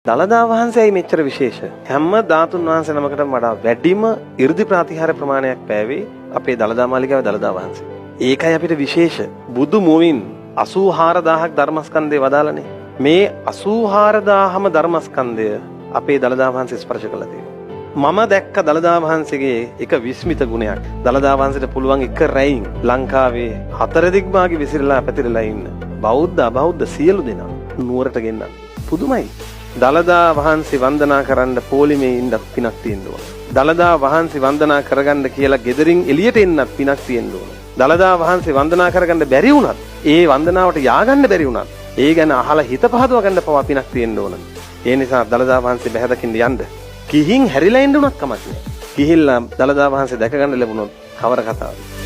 දළදා වහන්සේයි මෙච්චර විශේෂ. හැම ධාතුන් වහන්සේ නමකටම වඩා වැඩිම 이르දි ප්‍රතිහාර ප්‍රමාණයක් පෑවේ අපේ දළදා මාලිගාවේ දළදා වහන්සේ. ඒකයි අපිට විශේෂ. බුදු මුවින් 84000ක් ධර්මස්කන්ධය වදාළනේ. මේ 84000ම ධර්මස්කන්ධය අපේ දළදා වහන්සේ ස්පර්ශ කළා තියෙනවා. මම දැක්ක දළදා වහන්සේගේ එක විස්මිත ගුණයක්. දළදා වහන්සේට පුළුවන් එක රැයින් ලංකාවේ හතර දිග්මාගේ විසිරලා පැතිරලා ඉන්න බෞද්ධ අබෞද්ධ සියලු දෙනා නුවරට ගෙන්නන්න. පුදුමයි. දළදා වහන්සේ වන්දනා කරන්න පොලිමේ ඉන්න පිනක් තියෙන්න ඕන. දළදා වහන්සේ වන්දනා කරගන්න කියලා ගෙදරින් එළියට එන්නත් පිනක් තියෙන්න ඕන. දළදා වහන්සේ වන්දනා කරගන්න බැරි වුණත් ඒ වන්දනාවට ය아가න්න බැරි වුණත් ඒ ගැන අහලා හිත පහදව ගන්න පවා පිනක් තියෙන්න ඕන. ඒ නිසා දළදා වහන්සේ බැහැ දකින්න යන්න. කිහින් හැරිලා ඉන්න උනත් කමක් නෑ. ගිහිල්ලා දළදා වහන්සේ දැක ගන්න ලැබුණොත් කවර කතාවද?